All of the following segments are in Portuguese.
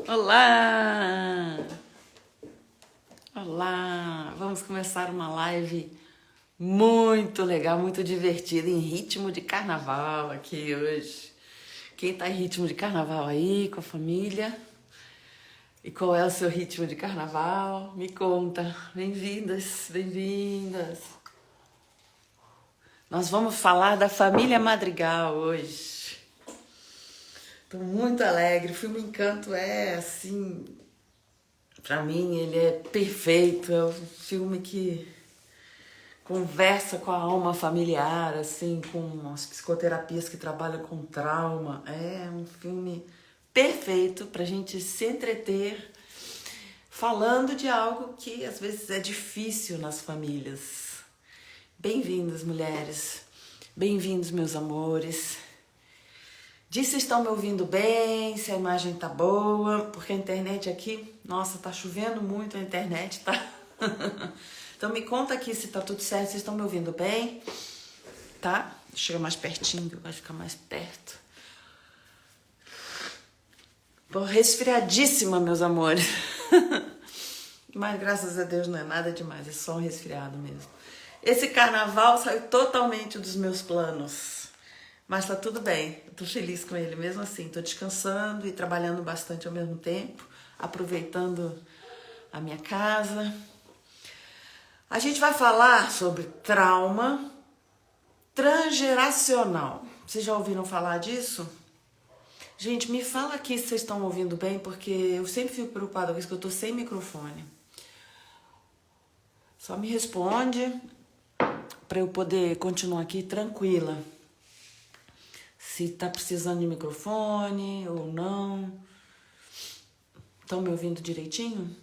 Olá! Olá! Vamos começar uma live muito legal, muito divertida, em ritmo de carnaval aqui hoje. Quem tá em ritmo de carnaval aí, com a família? E qual é o seu ritmo de carnaval? Me conta. Bem-vindas, bem-vindas. Nós vamos falar da família Madrigal hoje. Tô muito alegre. O filme Encanto é assim... Pra mim, ele é perfeito, é um filme que conversa com a alma familiar, assim, com as psicoterapias que trabalham com trauma. É um filme perfeito pra gente se entreter falando de algo que às vezes é difícil nas famílias. Bem-vindas, mulheres. Bem-vindos, meus amores. Diz se estão me ouvindo bem, se a imagem tá boa, porque a internet aqui, nossa, tá chovendo muito a internet, tá? Então me conta aqui se tá tudo certo, se estão me ouvindo bem, tá? Chega mais pertinho, que eu gosto de ficar mais perto. Tô resfriadíssima, meus amores. Mas graças a Deus não é nada demais, é só um resfriado mesmo. Esse carnaval saiu totalmente dos meus planos. Mas tá tudo bem, eu tô feliz com ele mesmo assim. Tô descansando e trabalhando bastante ao mesmo tempo, aproveitando a minha casa. A gente vai falar sobre trauma transgeracional. Vocês já ouviram falar disso? Gente, me fala aqui se vocês estão ouvindo bem, porque eu sempre fico preocupada com isso, que eu tô sem microfone. Só me responde para eu poder continuar aqui tranquila. Se tá precisando de microfone ou não. Estão me ouvindo direitinho?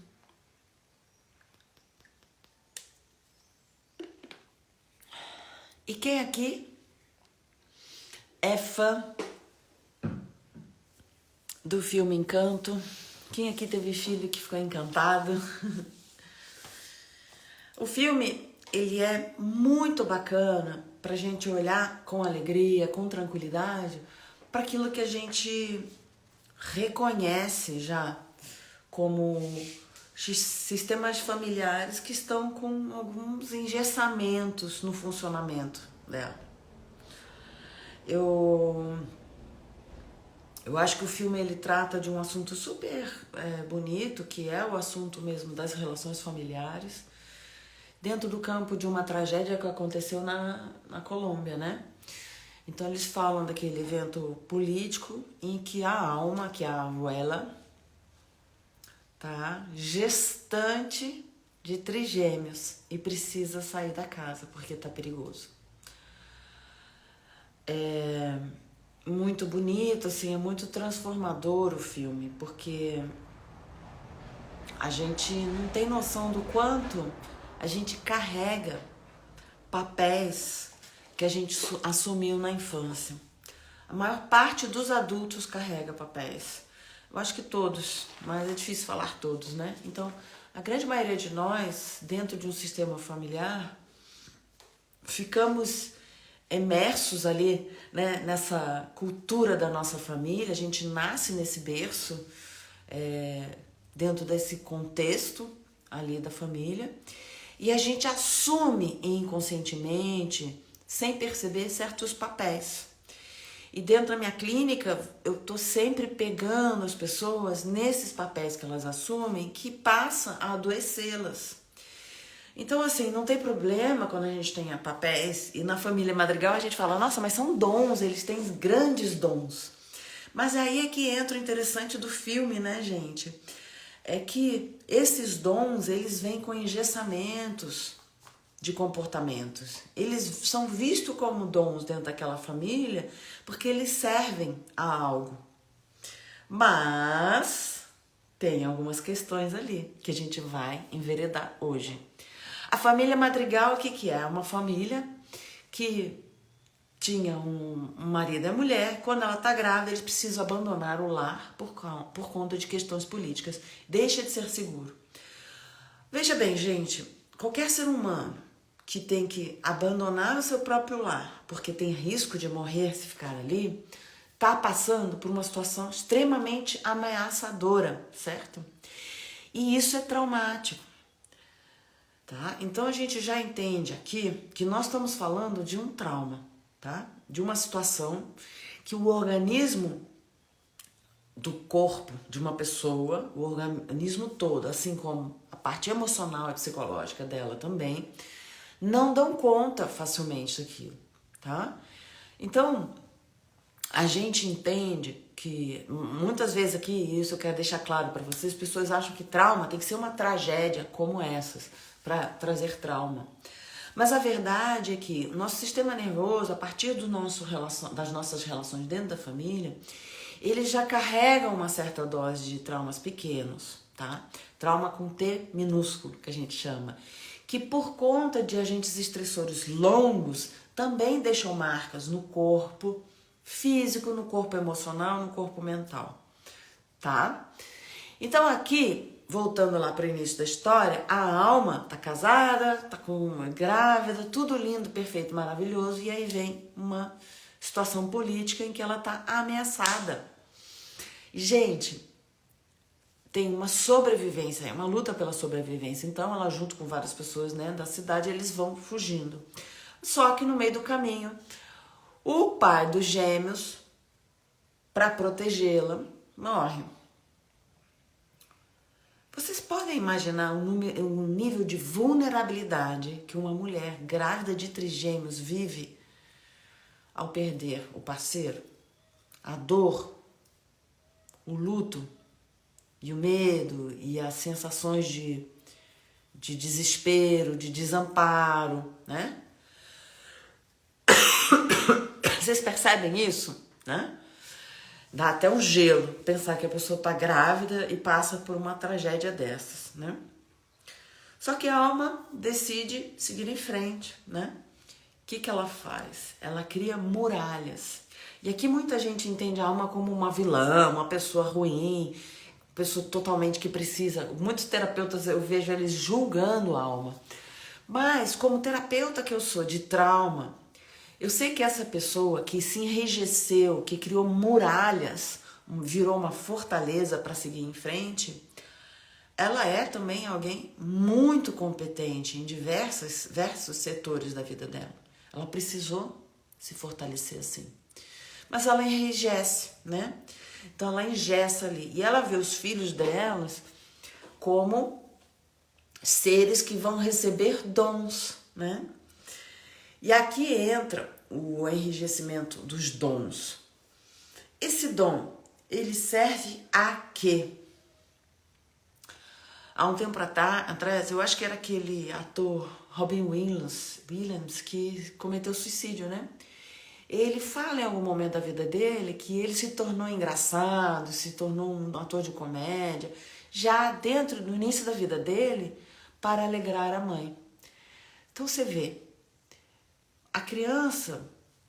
E quem aqui é fã do filme Encanto? Quem aqui teve filho que ficou encantado? O filme, ele é muito bacana pra gente olhar com alegria, com tranquilidade, para aquilo que a gente reconhece já como sistemas familiares que estão com alguns engessamentos no funcionamento dela. Eu acho que o filme ele trata de um assunto super bonito, que é o assunto mesmo das relações familiares, dentro do campo de uma tragédia que aconteceu na Colômbia, né? Então eles falam daquele evento político em que a alma, que é a abuela, tá gestante de trigêmeos e precisa sair da casa porque tá perigoso. É muito bonito, assim, é muito transformador o filme, porque a gente não tem noção do quanto a gente carrega papéis que a gente assumiu na infância. A maior parte dos adultos carrega papéis. Eu acho que todos, mas é difícil falar todos, né? Então, a grande maioria de nós, dentro de um sistema familiar, ficamos imersos ali, né, nessa cultura da nossa família. A gente nasce nesse berço, dentro desse contexto ali da família, e a gente assume inconscientemente, sem perceber, certos papéis. E dentro da minha clínica, eu tô sempre pegando as pessoas nesses papéis que elas assumem, que passa a adoecê-las. Então, assim, não tem problema quando a gente tenha papéis, e na família Madrigal a gente fala, nossa, mas são dons, eles têm grandes dons. Mas aí é que entra o interessante do filme, né, gente? É que esses dons, eles vêm com engessamentos de comportamentos. Eles são vistos como dons dentro daquela família porque eles servem a algo. Mas tem algumas questões ali que a gente vai enveredar hoje. A família Madrigal, o que é? É uma família que tinha um marido e a mulher. Quando ela está grávida, eles precisam abandonar o lar por conta de questões políticas. Deixa de ser seguro. Veja bem, gente, qualquer ser humano que tem que abandonar o seu próprio lar porque tem risco de morrer se ficar ali, está passando por uma situação extremamente ameaçadora, certo? E isso é traumático, tá? Então a gente já entende aqui que nós estamos falando de um trauma, tá? De uma situação que o organismo do corpo de uma pessoa, o organismo todo, assim como a parte emocional e psicológica dela também, não dão conta facilmente daquilo, tá? Então, a gente entende que muitas vezes aqui, isso eu quero deixar claro para vocês, as pessoas acham que trauma tem que ser uma tragédia como essas, para trazer trauma. Mas a verdade é que o nosso sistema nervoso, a partir das nossas relações dentro da família, ele já carrega uma certa dose de traumas pequenos, tá? Trauma com T minúsculo, que a gente chama, que por conta de agentes estressores longos, também deixam marcas no corpo físico, no corpo emocional, no corpo mental, tá? Então aqui, voltando lá para o início da história, a Alma tá casada, tá com uma grávida, tudo lindo, perfeito, maravilhoso, e aí vem uma situação política em que ela tá ameaçada. Gente, tem uma sobrevivência, é uma luta pela sobrevivência, então ela junto com várias pessoas, né, da cidade, eles vão fugindo. Só que no meio do caminho, o pai dos gêmeos, para protegê-la, morre. Vocês podem imaginar o nível de vulnerabilidade que uma mulher grávida de trigêmeos vive ao perder o parceiro? A dor, o luto e o medo e as sensações de desespero, de desamparo, né? Vocês percebem isso, né? Dá até um gelo pensar que a pessoa está grávida e passa por uma tragédia dessas, né? Só que a Alma decide seguir em frente, né? O que ela faz? Ela cria muralhas. E aqui muita gente entende a Alma como uma vilã, uma pessoa ruim, pessoa totalmente que precisa. Muitos terapeutas eu vejo eles julgando a Alma. Mas como terapeuta que eu sou de trauma, eu sei que essa pessoa que se enrijeceu, que criou muralhas, virou uma fortaleza para seguir em frente, ela é também alguém muito competente em diversos setores da vida dela. Ela precisou se fortalecer assim. Mas ela enrijece, né? Então ela engessa ali. E ela vê os filhos delas como seres que vão receber dons, né? E aqui entra o enrijecimento dos dons. Esse dom, ele serve a quê? Há um tempo atrás, eu acho que era aquele ator Robin Williams que cometeu suicídio, né? Ele fala em algum momento da vida dele que ele se tornou engraçado, se tornou um ator de comédia, já no início da vida dele, para alegrar a mãe. Então você vê,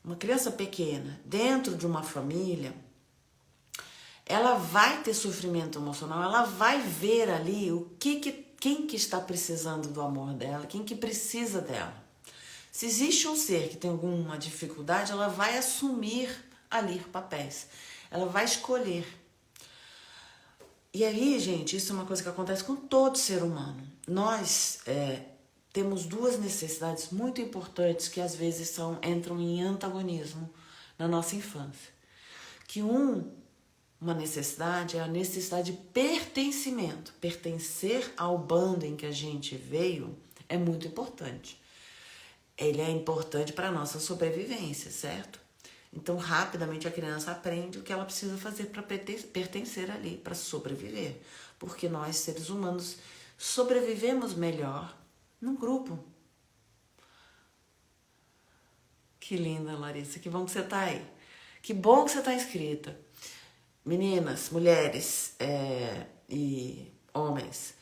uma criança pequena, dentro de uma família, ela vai ter sofrimento emocional, ela vai ver ali quem que está precisando do amor dela, quem que precisa dela. Se existe um ser que tem alguma dificuldade, ela vai assumir ali papéis, ela vai escolher. E aí, gente, isso é uma coisa que acontece com todo ser humano. Nós temos duas necessidades muito importantes que às vezes entram em antagonismo na nossa infância. Que uma necessidade é a necessidade de pertencimento. Pertencer ao bando em que a gente veio é muito importante. Ele é importante para a nossa sobrevivência, certo? Então, rapidamente a criança aprende o que ela precisa fazer para pertencer ali, para sobreviver. Porque nós, seres humanos, sobrevivemos melhor num grupo. Que linda, Larissa. Que bom que você está aí. Que bom que você está inscrita. Meninas, mulheres e homens,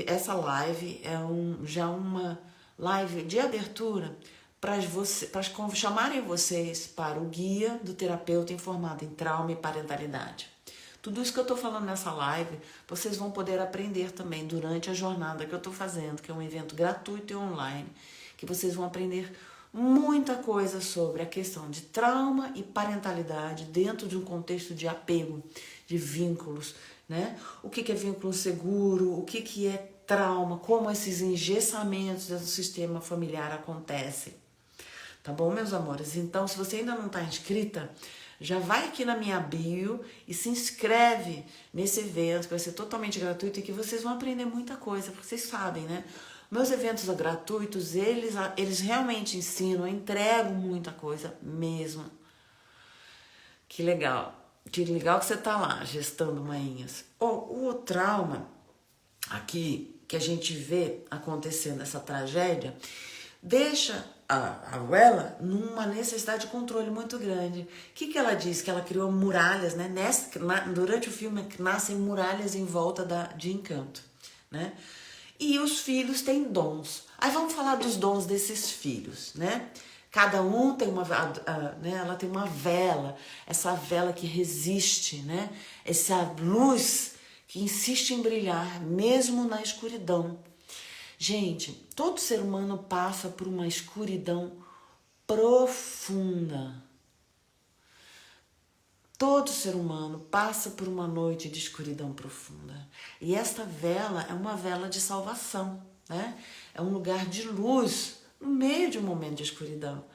essa live é já uma live de abertura para chamarem vocês para o guia do terapeuta informado em trauma e parentalidade. Tudo isso que eu estou falando nessa live, vocês vão poder aprender também durante a jornada que eu estou fazendo, que é um evento gratuito e online, que vocês vão aprender muita coisa sobre a questão de trauma e parentalidade dentro de um contexto de apego, de vínculos, né? O que é vínculo seguro, o que é trauma, como esses engessamentos do sistema familiar acontecem. Tá bom, meus amores? Então, se você ainda não está inscrita, já vai aqui na minha bio e se inscreve nesse evento, que vai ser totalmente gratuito e que vocês vão aprender muita coisa, porque vocês sabem, né? Meus eventos gratuitos, eles realmente ensinam, entregam muita coisa mesmo. Que legal. Que legal que você tá lá, gestando manhinhas. O trauma aqui, que a gente vê acontecendo, essa tragédia, deixa a Wella numa necessidade de controle muito grande. O que ela diz? Que ela criou muralhas, né? Durante o filme nascem muralhas em volta de Encanto, né? E os filhos têm dons. Aí vamos falar dos dons desses filhos, né? Cada um tem né? Ela tem uma vela, essa vela que resiste, né? Essa luz que insiste em brilhar, mesmo na escuridão. Gente, todo ser humano passa por uma escuridão profunda. Todo ser humano passa por uma noite de escuridão profunda. E esta vela é uma vela de salvação, né? É um lugar de luz no meio de um momento de escuridão.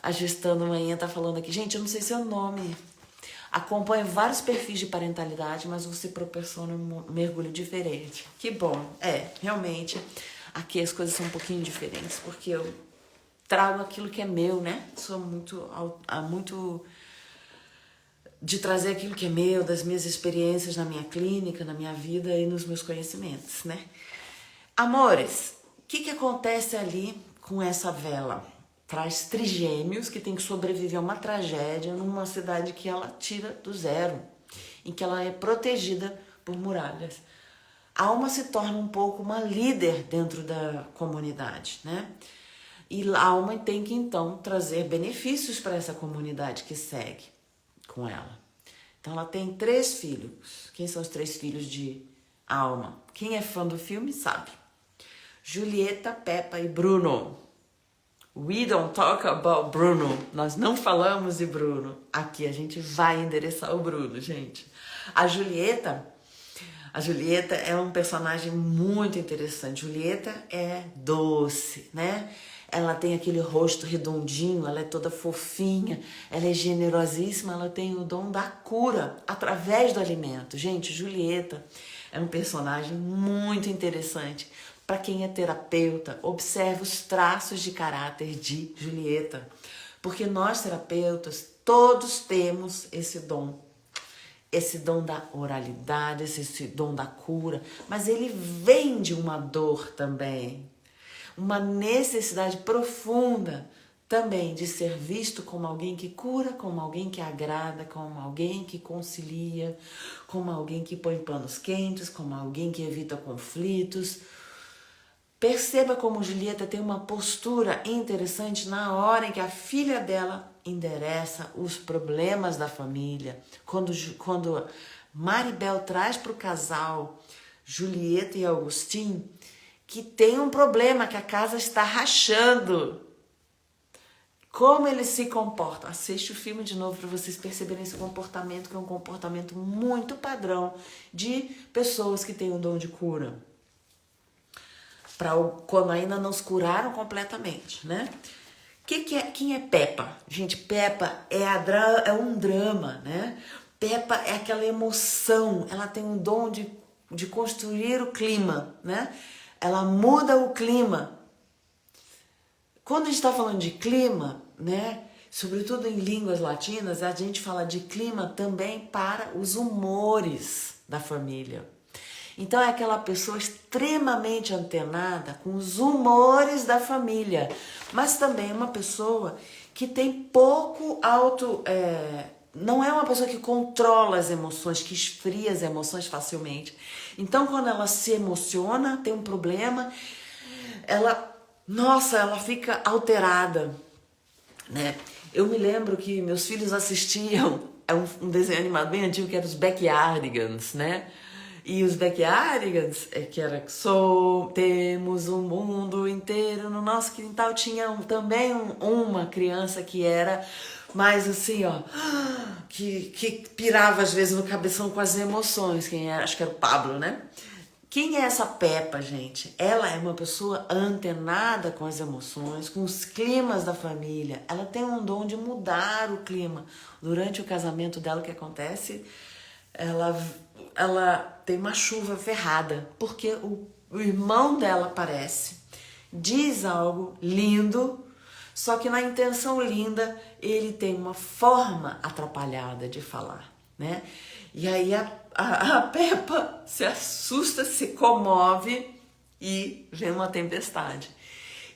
A Gestando Manhã tá falando aqui, gente, eu não sei seu nome. Acompanho vários perfis de parentalidade, mas você proporciona um mergulho diferente. Que bom. Realmente, aqui as coisas são um pouquinho diferentes, porque eu trago aquilo que é meu, né? Sou muito de trazer aquilo que é meu, das minhas experiências na minha clínica, na minha vida e nos meus conhecimentos, né? Amores, o que acontece ali com essa vela? Traz trigêmeos que tem que sobreviver a uma tragédia numa cidade que ela tira do zero, em que ela é protegida por muralhas. A Alma se torna um pouco uma líder dentro da comunidade, né? E a Alma tem que então trazer benefícios para essa comunidade que segue com ela. Então ela tem 3 filhos. Quem são os 3 filhos de Alma? Quem é fã do filme sabe. Julieta, Peppa e Bruno. We don't talk about Bruno. Nós não falamos de Bruno. Aqui a gente vai endereçar o Bruno, gente. A Julieta é um personagem muito interessante. Julieta é doce, né? Ela tem aquele rosto redondinho, ela é toda fofinha, ela é generosíssima, ela tem o dom da cura através do alimento. Gente, Julieta é um personagem muito interessante. Para quem é terapeuta, observe os traços de caráter de Julieta. Porque nós, terapeutas, todos temos esse dom. Esse dom da oralidade, esse dom da cura. Mas ele vem de uma dor também. Uma necessidade profunda também de ser visto como alguém que cura, como alguém que agrada, como alguém que concilia, como alguém que põe panos quentes, como alguém que evita conflitos. Perceba como Julieta tem uma postura interessante na hora em que a filha dela endereça os problemas da família. Quando Maribel traz para o casal Julieta e Augustin, que tem um problema, que a casa está rachando. Como eles se comportam? Assiste o filme de novo para vocês perceberem esse comportamento, que é um comportamento muito padrão de pessoas que têm o dom de cura. Quando ainda não se curaram completamente, né? Quem é Peppa? Gente, Peppa é um drama, né? Peppa é aquela emoção, ela tem um dom de construir o clima, né? Ela muda o clima. Quando a gente está falando de clima, né? Sobretudo em línguas latinas, a gente fala de clima também para os humores da família. Então é aquela pessoa extremamente antenada com os humores da família, mas também é uma pessoa que tem pouco não é uma pessoa que controla as emoções, que esfria as emoções facilmente. Então quando ela se emociona, tem um problema, ela fica alterada, né? Eu me lembro que meus filhos assistiam um desenho animado bem antigo que era os Backyardigans, né? E os Backyardigans, que era temos um mundo inteiro no nosso quintal, tinha também uma criança que era mais assim, ó, que pirava às vezes no cabeção com as emoções. Quem era? Acho que era o Pablo, né? Quem é essa Peppa, gente? Ela é uma pessoa antenada com as emoções, com os climas da família. Ela tem um dom de mudar o clima. Durante o casamento dela, o que acontece? Ela tem uma chuva ferrada, porque o irmão dela aparece, diz algo lindo, só que na intenção linda ele tem uma forma atrapalhada de falar, né? E aí a Peppa se assusta, se comove e vem uma tempestade.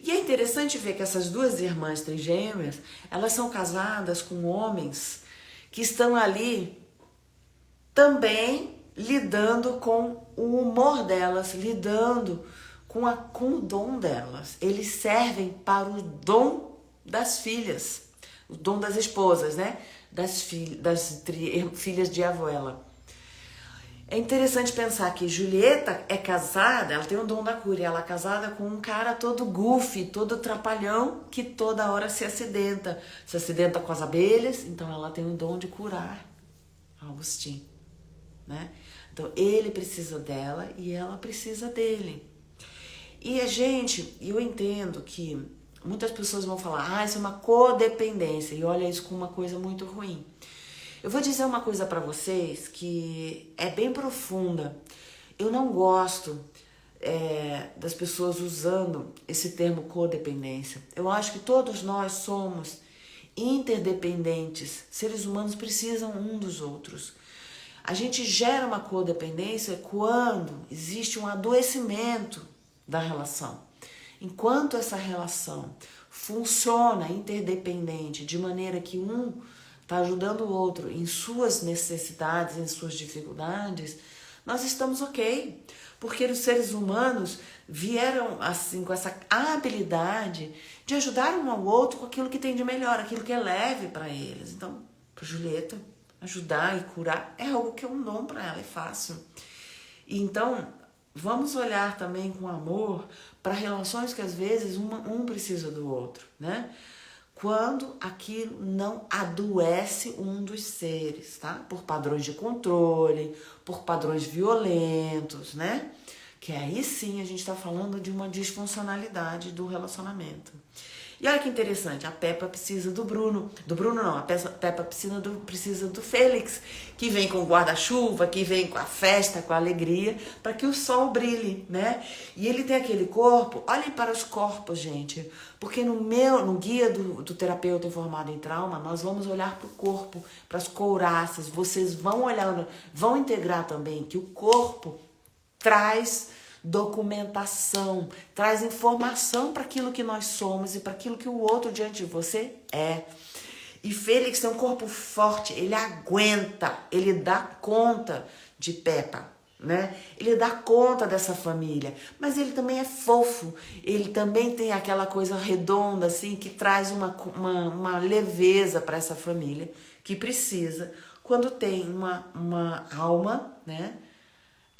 E é interessante ver que essas duas irmãs trigêmeas, elas são casadas com homens que estão ali também lidando com o humor delas, lidando com o dom delas. Eles servem para o dom das filhas, o dom das esposas, né? Das filhas de Avuela. É interessante pensar que Julieta é casada, ela tem o dom da cura, ela é casada com um cara todo goofy, todo trapalhão, que toda hora se acidenta com as abelhas, então ela tem o dom de curar Augustin, né? Então ele precisa dela e ela precisa dele. E eu entendo que muitas pessoas vão falar, isso é uma codependência, e olha isso como uma coisa muito ruim. Eu vou dizer uma coisa para vocês que é bem profunda. Eu não gosto das pessoas usando esse termo codependência. Eu acho que todos nós somos interdependentes. Seres humanos precisam um dos outros. A gente gera uma codependência quando existe um adoecimento da relação. Enquanto essa relação funciona interdependente, de maneira que um está ajudando o outro em suas necessidades, em suas dificuldades, nós estamos ok. Porque os seres humanos vieram assim com essa habilidade de ajudar um ao outro com aquilo que tem de melhor, aquilo que é leve para eles. Então, para Julieta, ajudar e curar é algo que é um dom para ela, é fácil. Então, vamos olhar também com amor para relações que às vezes um precisa do outro, né? Quando aquilo não adoece um dos seres, tá? Por padrões de controle, por padrões violentos, né? Que aí sim a gente está falando de uma disfuncionalidade do relacionamento. E olha que interessante, a Peppa precisa do Bruno. Do Bruno não, a Peppa precisa do Félix, que vem com o guarda-chuva, que vem com a festa, com a alegria, para que o sol brilhe, né? E ele tem aquele corpo, olhem para os corpos, gente, porque no guia do terapeuta informado em trauma, nós vamos olhar para o corpo, para as couraças, vocês vão olhar, vão integrar também que o corpo traz documentação, traz informação para aquilo que nós somos e para aquilo que o outro diante de você é. E Félix tem um corpo forte, ele aguenta, ele dá conta de Peppa, né? Ele dá conta dessa família, mas ele também é fofo, ele também tem aquela coisa redonda assim que traz uma leveza para essa família que precisa quando tem uma alma, né?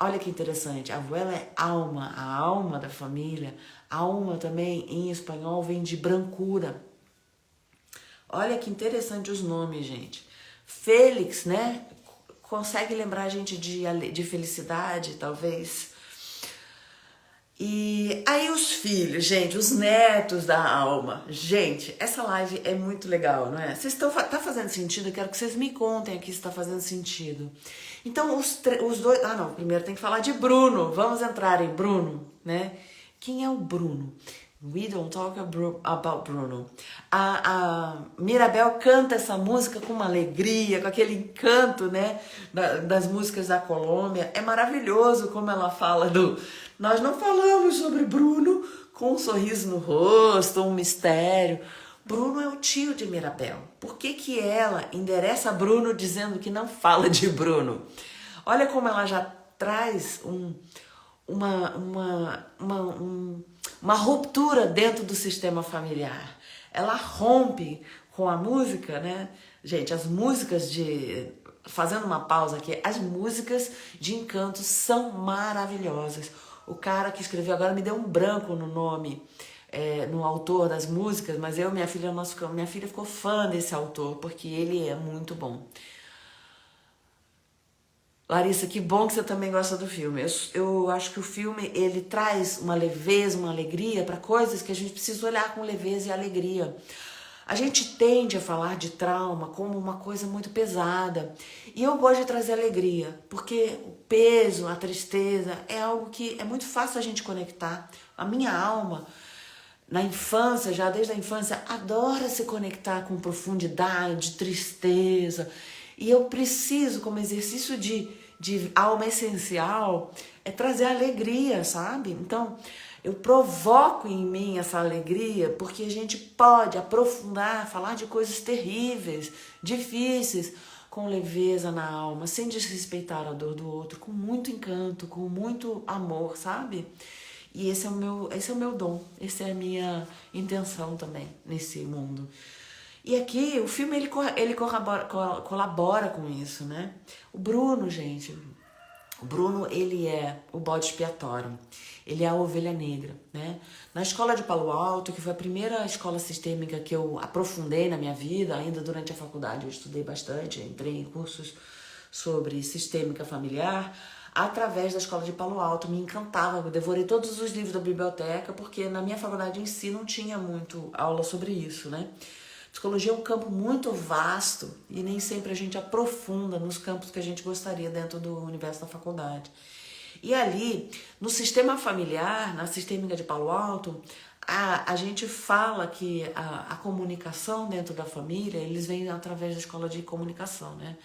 Olha que interessante, a abuela é alma, a alma da família. Alma também, em espanhol, vem de brancura. Olha que interessante os nomes, gente. Félix, né? Consegue lembrar a gente de felicidade, talvez? E aí os filhos, gente, os netos da alma. Gente, essa live é muito legal, não é? Tá fazendo sentido? Eu quero que vocês me contem aqui se está fazendo sentido. Então, os dois... primeiro tem que falar de Bruno. Vamos entrar em Bruno, né? Quem é o Bruno? We don't talk about Bruno. A Mirabel canta essa música com uma alegria, com aquele encanto, né? Das músicas da Colômbia. É maravilhoso como ela fala Nós não falamos sobre Bruno com um sorriso no rosto, um mistério. Bruno é o tio de Mirabel. Por que ela endereça Bruno dizendo que não fala de Bruno? Olha como ela já traz uma ruptura dentro do sistema familiar. Ela rompe com a música, né? Gente, as músicas fazendo uma pausa aqui, as músicas de Encanto são maravilhosas. O cara que escreveu, agora me deu um branco no nome, no autor das músicas, mas minha filha ficou fã desse autor, porque ele é muito bom. Larissa, que bom que você também gosta do filme. Eu acho que o filme, ele traz uma leveza, uma alegria para coisas que a gente precisa olhar com leveza e alegria. A gente tende a falar de trauma como uma coisa muito pesada. E eu gosto de trazer alegria, porque o peso, a tristeza é algo que é muito fácil a gente conectar. A minha alma, na infância, já desde a infância, adora se conectar com profundidade, tristeza. E eu preciso, como exercício de alma essencial, trazer alegria, sabe? Então, eu provoco em mim essa alegria porque a gente pode aprofundar, falar de coisas terríveis, difíceis, com leveza na alma, sem desrespeitar a dor do outro, com muito encanto, com muito amor, sabe? E esse é o meu dom, essa é a minha intenção também nesse mundo. E aqui o filme ele colabora com isso, né? O Bruno, gente, o Bruno, ele é o bode expiatório, ele é a ovelha negra, né? Na escola de Palo Alto, que foi a primeira escola sistêmica que eu aprofundei na minha vida, ainda durante a faculdade eu estudei bastante, entrei em cursos sobre sistêmica familiar, através da escola de Palo Alto, me encantava, eu devorei todos os livros da biblioteca, porque na minha faculdade em si não tinha muito aula sobre isso, né? Psicologia é um campo muito vasto e nem sempre a gente aprofunda nos campos que a gente gostaria dentro do universo da faculdade. E ali, no sistema familiar, na sistêmica de Palo Alto, a gente fala que a comunicação dentro da família, eles vêm através da escola de comunicação, né?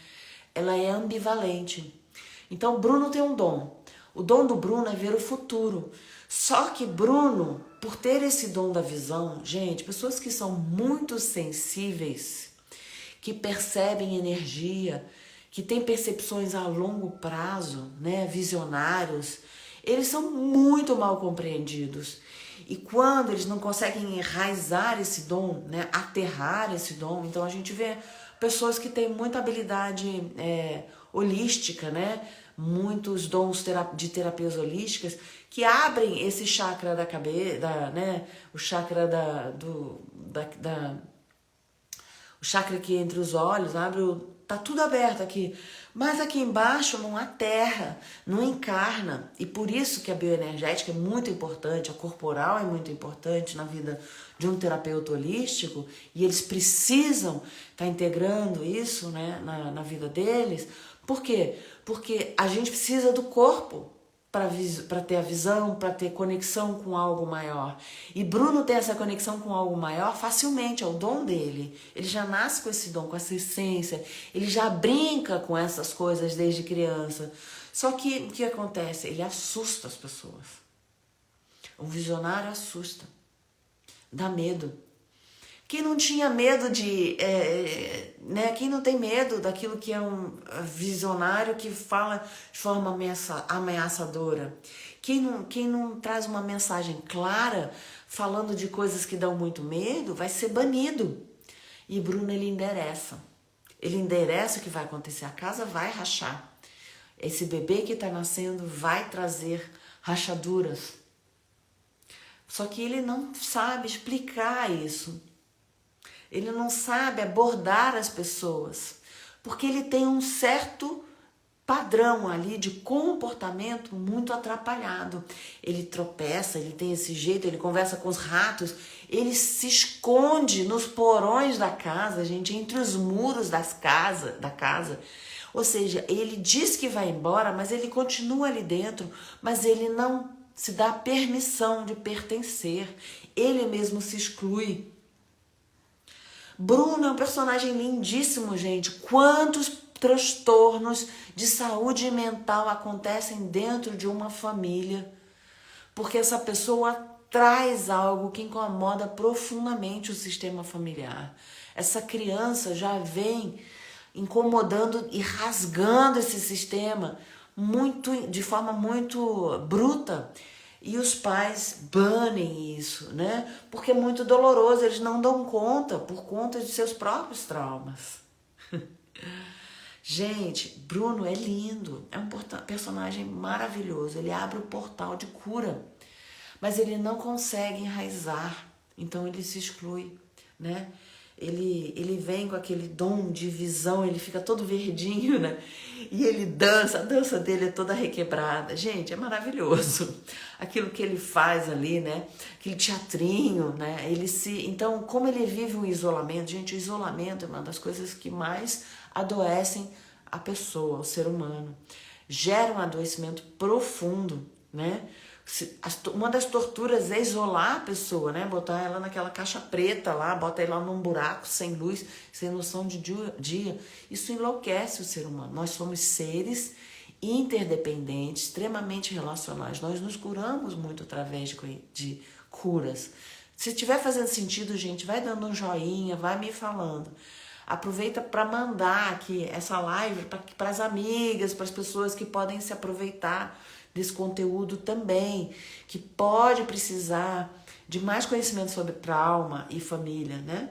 Ela é ambivalente. Então, Bruno tem um dom. O dom do Bruno é ver o futuro. Só que Bruno, por ter esse dom da visão, gente, pessoas que são muito sensíveis, que percebem energia, que têm percepções a longo prazo, né, visionários, eles são muito mal compreendidos. E quando eles não conseguem enraizar esse dom, né, aterrar esse dom, então a gente vê pessoas que têm muita habilidade holística, né, muitos dons de terapias holísticas que abrem esse chakra da cabeça, né, o chakra o chakra aqui entre os olhos, tá tudo aberto aqui, mas aqui embaixo não há terra, não encarna, e por isso que a bioenergética é muito importante, a corporal é muito importante na vida de um terapeuta holístico, e eles precisam estar integrando isso, né, na vida deles. Por quê? Porque a gente precisa do corpo para ter a visão, para ter conexão com algo maior. E Bruno tem essa conexão com algo maior facilmente, é o dom dele. Ele já nasce com esse dom, com essa essência. Ele já brinca com essas coisas desde criança. Só que o que acontece? Ele assusta as pessoas. Um visionário assusta. Dá medo. Quem não tinha medo né? Quem não tem medo daquilo que é um visionário que fala de forma ameaçadora? Quem não traz uma mensagem clara, falando de coisas que dão muito medo, vai ser banido. E Bruno, ele endereça. Ele endereça o que vai acontecer. A casa vai rachar. Esse bebê que está nascendo vai trazer rachaduras. Só que ele não sabe explicar isso. Ele não sabe abordar as pessoas, porque ele tem um certo padrão ali de comportamento muito atrapalhado. Ele tropeça, ele tem esse jeito, ele conversa com os ratos, ele se esconde nos porões da casa, gente, entre os muros da casa. Ou seja, ele diz que vai embora, mas ele continua ali dentro, mas ele não se dá permissão de pertencer. Ele mesmo se exclui. Bruno é um personagem lindíssimo, gente. Quantos transtornos de saúde mental acontecem dentro de uma família? Porque essa pessoa traz algo que incomoda profundamente o sistema familiar. Essa criança já vem incomodando e rasgando esse sistema de forma muito bruta. E os pais banem isso, né? Porque é muito doloroso, eles não dão conta por conta de seus próprios traumas. Gente, Bruno é lindo, é um personagem maravilhoso, ele abre o portal de cura, mas ele não consegue enraizar, então ele se exclui, né? Ele vem com aquele dom de visão, ele fica todo verdinho, né? E ele dança, a dança dele é toda requebrada. Gente, é maravilhoso. Aquilo que ele faz ali, né? Aquele teatrinho, né? Então, como ele vive um isolamento, gente, o isolamento é uma das coisas que mais adoecem a pessoa, o ser humano. Gera um adoecimento profundo, né? Uma das torturas é isolar a pessoa, né? Botar ela naquela caixa preta lá, bota ela num buraco sem luz, sem noção de dia. Isso enlouquece o ser humano. Nós somos seres interdependentes, extremamente relacionais. Nós nos curamos muito através de curas. Se estiver fazendo sentido, gente, vai dando um joinha, vai me falando. Aproveita para mandar aqui essa live para as amigas, para as pessoas que podem se aproveitar desse conteúdo também, que pode precisar de mais conhecimento sobre trauma e família, né?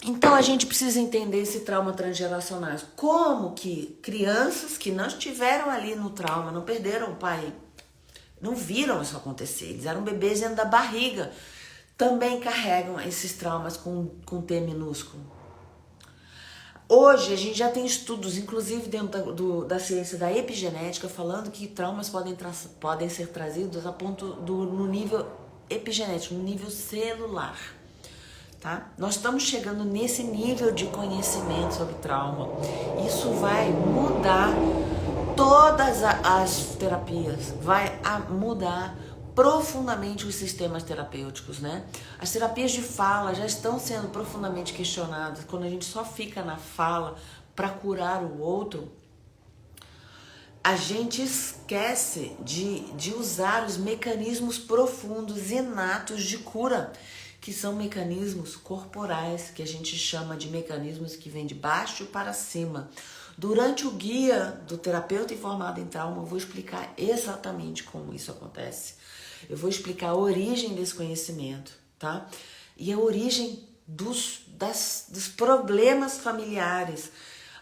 Então a gente precisa entender esse trauma transgeracional. Como que crianças que não estiveram ali no trauma, não perderam o pai, não viram isso acontecer, eles eram bebês dentro da barriga, também carregam esses traumas com T minúsculo. Hoje a gente já tem estudos, inclusive dentro da ciência da epigenética, falando que traumas podem ser trazidos a ponto no nível epigenético, no nível celular. Tá? Nós estamos chegando nesse nível de conhecimento sobre trauma. Isso vai mudar todas as terapias, vai mudar profundamente os sistemas terapêuticos, né? As terapias de fala já estão sendo profundamente questionadas. Quando a gente só fica na fala para curar o outro, a gente esquece de usar os mecanismos profundos, inatos de cura, que são mecanismos corporais, que a gente chama de mecanismos que vêm de baixo para cima. Durante o guia do terapeuta informado em trauma, eu vou explicar exatamente como isso acontece. Eu vou explicar a origem desse conhecimento, tá? E a origem dos problemas familiares.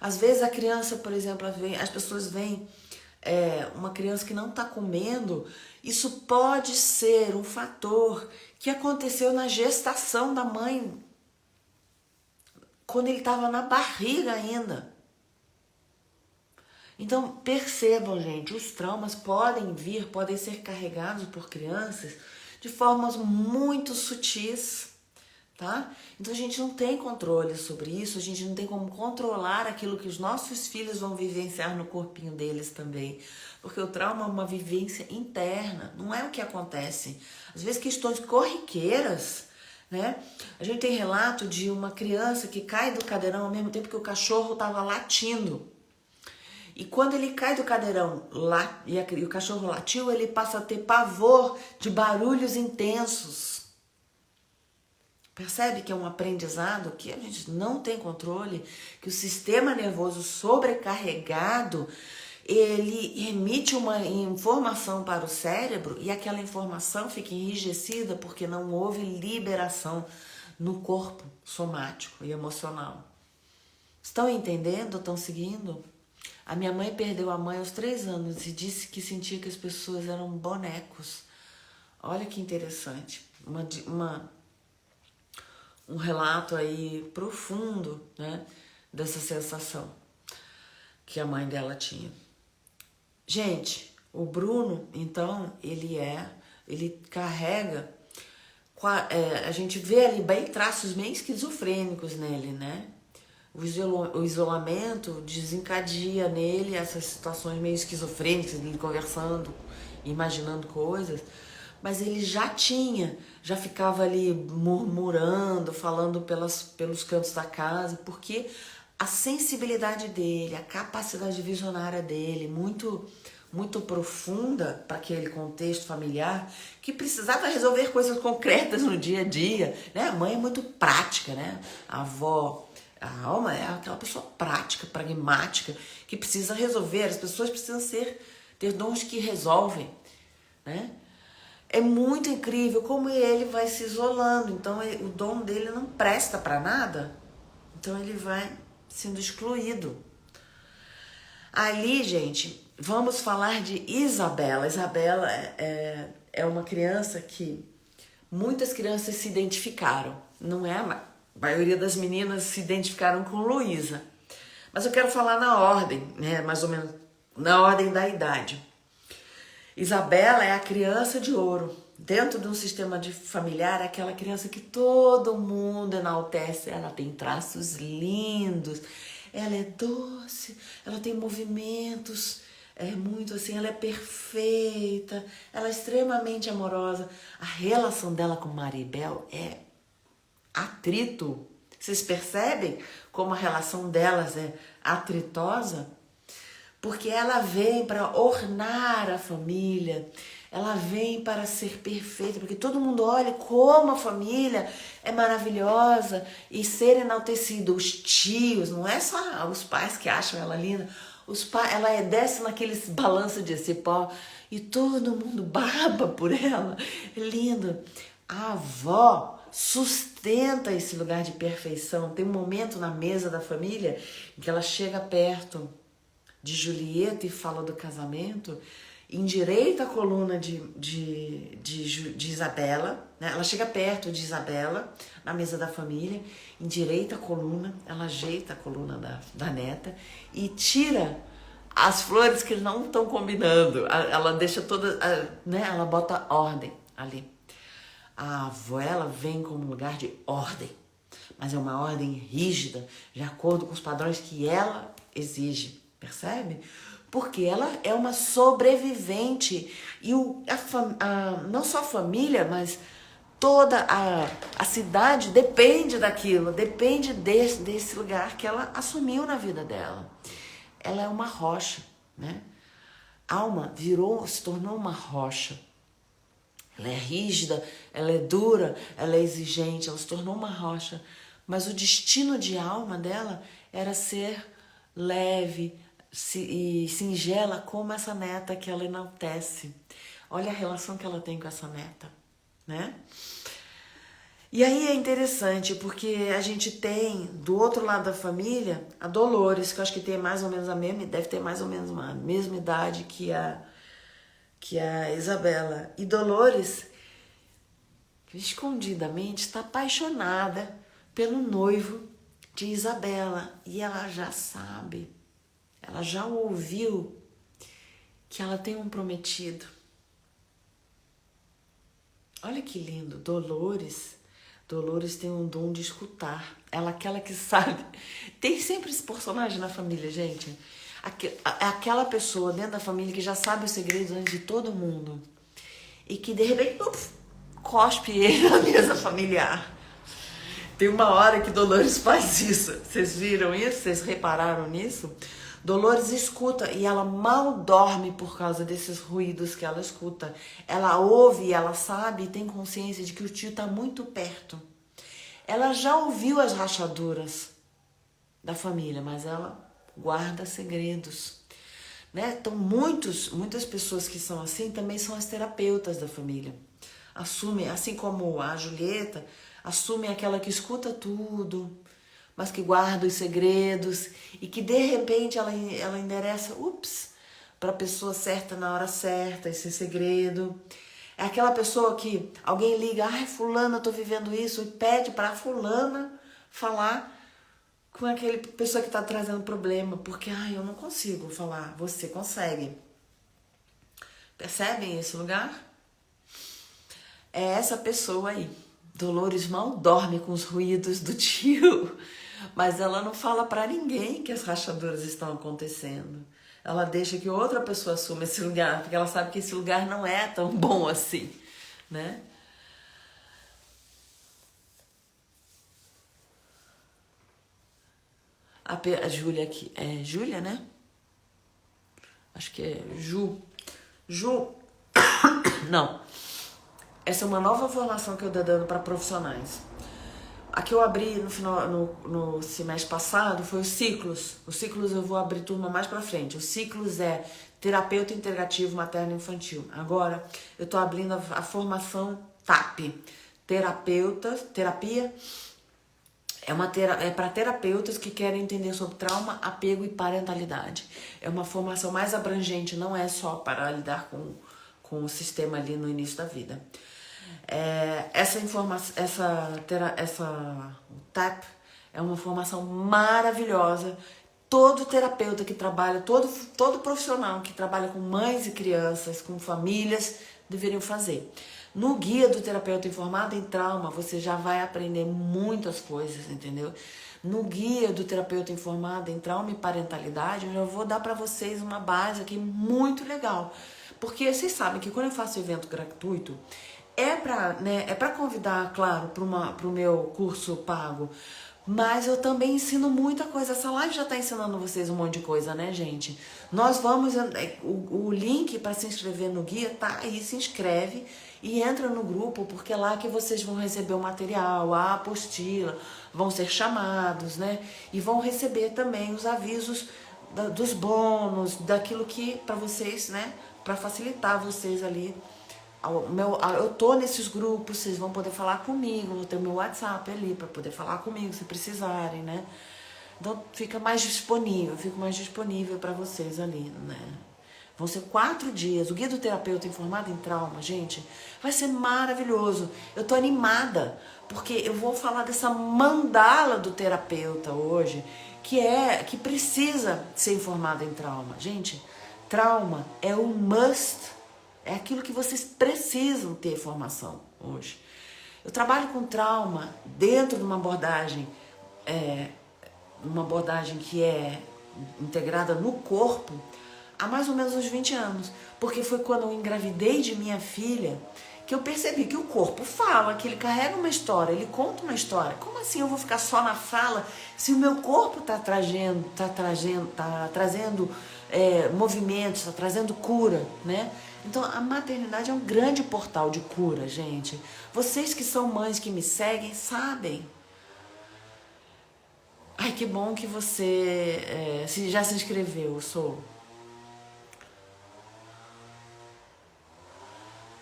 Às vezes a criança, por exemplo, as pessoas veem uma criança que não está comendo, isso pode ser um fator que aconteceu na gestação da mãe, quando ele estava na barriga ainda. Então, percebam, gente, os traumas podem ser carregados por crianças de formas muito sutis, tá? Então, a gente não tem controle sobre isso, a gente não tem como controlar aquilo que os nossos filhos vão vivenciar no corpinho deles também, porque o trauma é uma vivência interna, não é o que acontece. Às vezes, questões corriqueiras, né? A gente tem relato de uma criança que cai do cadeirão ao mesmo tempo que o cachorro estava latindo. E quando ele cai do cadeirão e o cachorro latiu, ele passa a ter pavor de barulhos intensos. Percebe que é um aprendizado que a gente não tem controle, que o sistema nervoso sobrecarregado, ele emite uma informação para o cérebro e aquela informação fica enrijecida porque não houve liberação no corpo somático e emocional. Estão entendendo? Estão seguindo? A minha mãe perdeu a mãe aos 3 anos e disse que sentia que as pessoas eram bonecos. Olha que interessante. Um relato aí profundo, né, dessa sensação que a mãe dela tinha. Gente, o Bruno, então, ele carrega, a gente vê ali bem traços meio esquizofrênicos nele, né? O isolamento desencadeia nele essas situações meio esquizofrênicas, ele conversando, imaginando coisas, mas ele já ficava ali murmurando, falando pelos cantos da casa, porque a sensibilidade dele, a capacidade visionária dele, muito, muito profunda para aquele contexto familiar, que precisava resolver coisas concretas no dia a dia, né? A mãe é muito prática, né? A avó... A alma é aquela pessoa prática, pragmática, que precisa resolver. As pessoas precisam ter dons que resolvem, né? É muito incrível como ele vai se isolando. Então, o dom dele não presta para nada. Então ele vai sendo excluído. Ali, gente, vamos falar de Isabela. Isabela é uma criança que muitas crianças se identificaram. Não é? A maioria das meninas se identificaram com Luísa. Mas eu quero falar na ordem, né? Mais ou menos na ordem da idade. Isabela é a criança de ouro. Dentro de um sistema familiar, é aquela criança que todo mundo enaltece. Ela tem traços lindos, ela é doce, ela tem movimentos, muito assim, ela é perfeita, ela é extremamente amorosa. A relação dela com Maribel é atrito. Vocês percebem como a relação delas é atritosa? Porque ela vem para ornar a família, ela vem para ser perfeita, porque todo mundo olha como a família é maravilhosa e ser enaltecido. Os tios, não é só os pais que acham ela linda, ela desce naqueles balanços de cipó e todo mundo baba por ela. É lindo. A avó sustenta esse lugar de perfeição. Tem um momento na mesa da família em que ela chega perto de Julieta e fala do casamento, endireita a coluna de Isabela, né? Ela chega perto de Isabela, na mesa da família, endireita a coluna, ela ajeita a coluna da neta e tira as flores que não estão combinando. Ela deixa toda, né? Ela bota ordem ali. A avó, ela vem como um lugar de ordem, mas é uma ordem rígida, de acordo com os padrões que ela exige. Percebe? Porque ela é uma sobrevivente e não só a família, mas toda a cidade depende daquilo, depende desse lugar que ela assumiu na vida dela. Ela é uma rocha, né? Alma se tornou uma rocha. Ela é rígida, ela é dura, ela é exigente, ela se tornou uma rocha. Mas o destino de alma dela era ser leve e singela como essa neta que ela enaltece. Olha a relação que ela tem com essa neta, né? E aí é interessante porque a gente tem do outro lado da família a Dolores, que eu acho que tem mais ou menos deve ter mais ou menos a mesma idade que a Isabela. E Dolores, escondidamente, está apaixonada pelo noivo de Isabela. E ela já sabe, ela já ouviu que ela tem um prometido. Olha que lindo, Dolores tem um dom de escutar. Ela é aquela que sabe. Tem sempre esse personagem na família, gente. Aquela pessoa dentro da família que já sabe os segredos antes de todo mundo. E que de repente, cospe ele na mesa familiar. Tem uma hora que Dolores faz isso. Vocês viram isso? Vocês repararam nisso? Dolores escuta e ela mal dorme por causa desses ruídos que ela escuta. Ela ouve, ela sabe e tem consciência de que o tio está muito perto. Ela já ouviu as rachaduras da família, mas ela guarda segredos, né? Então muitas pessoas que são assim também são as terapeutas da família. Assumem, assim como a Julieta, assumem aquela que escuta tudo, mas que guarda os segredos e que de repente ela endereça, para a pessoa certa na hora certa, esse segredo. É aquela pessoa que alguém liga, fulana, eu tô vivendo isso, e pede para a fulana falar com aquela pessoa que está trazendo problema, porque eu não consigo falar, você consegue. Percebem esse lugar? É essa pessoa aí. Dolores mal dorme com os ruídos do tio, mas ela não fala para ninguém que as rachaduras estão acontecendo. Ela deixa que outra pessoa assuma esse lugar, porque ela sabe que esse lugar não é tão bom assim, né? A Júlia aqui, é Júlia, né? Acho que é Ju. Não. Essa é uma nova formação que eu tô dando para profissionais. A que eu abri no semestre passado foi os ciclos. Os ciclos eu vou abrir turma mais para frente. Os ciclos é terapeuta integrativo materno-infantil. Agora eu tô abrindo a formação TAP. Terapia É para terapeutas que querem entender sobre trauma, apego e parentalidade. É uma formação mais abrangente, não é só para lidar com o sistema ali no início da vida. Essa informação, o TAP é uma formação maravilhosa. Todo terapeuta que trabalha, todo profissional que trabalha com mães e crianças, com famílias, deveriam fazer. No guia do terapeuta informado em trauma, você já vai aprender muitas coisas, entendeu? No guia do terapeuta informado em trauma e parentalidade, eu já vou dar para vocês uma base aqui muito legal. Porque vocês sabem que quando eu faço evento gratuito, é para convidar, claro, para o meu curso pago, mas eu também ensino muita coisa. Essa live já está ensinando vocês um monte de coisa, né, gente? Nós vamos... O link para se inscrever no guia tá aí, se inscreve e entra no grupo, porque é lá que vocês vão receber o material, a apostila, vão ser chamados, né? E vão receber também os avisos dos bônus, daquilo que para vocês, né? Para facilitar vocês ali. Eu tô nesses grupos, vocês vão poder falar comigo, vou ter o meu WhatsApp ali para poder falar comigo se precisarem, né? Então fico mais disponível para vocês ali, né? Vão ser 4 dias. O guia do terapeuta informado em trauma, gente, vai ser maravilhoso. Eu tô animada, porque eu vou falar dessa mandala do terapeuta hoje, que precisa ser informado em trauma. Gente, trauma é um must. É aquilo que vocês precisam ter formação hoje. Eu trabalho com trauma dentro de uma abordagem que é integrada no corpo há mais ou menos uns 20 anos. Porque foi quando eu engravidei de minha filha que eu percebi que o corpo fala, que ele carrega uma história, ele conta uma história. Como assim eu vou ficar só na fala se o meu corpo está trazendo movimentos, está trazendo cura, né? Então, a maternidade é um grande portal de cura, gente. Vocês que são mães que me seguem, sabem. Ai, que bom que você já se inscreveu, Sou.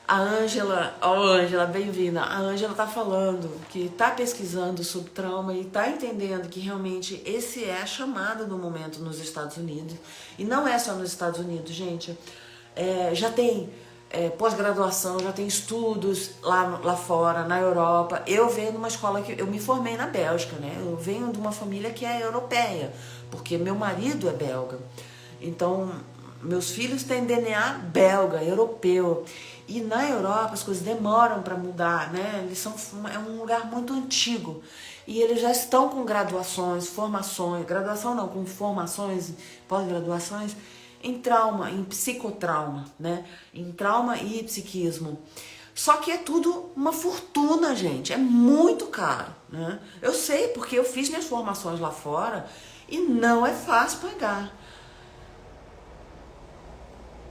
A Ângela, bem-vinda. A Ângela tá falando que tá pesquisando sobre trauma e tá entendendo que realmente esse é a chamada do momento nos Estados Unidos. E não é só nos Estados Unidos, gente. Já tem pós-graduação, já tem estudos lá fora, na Europa. Eu venho de uma escola que eu me formei na Bélgica, né? Eu venho de uma família que é europeia, porque meu marido é belga. Então, meus filhos têm DNA belga, europeu. E na Europa as coisas demoram para mudar, né? É um lugar muito antigo. E eles já estão com graduações, formações, graduação não, com formações, pós-graduações em trauma, em psicotrauma, né? Em trauma e psiquismo. Só que é tudo uma fortuna, gente. É muito caro, né? Eu sei, porque eu fiz minhas formações lá fora e não é fácil pagar.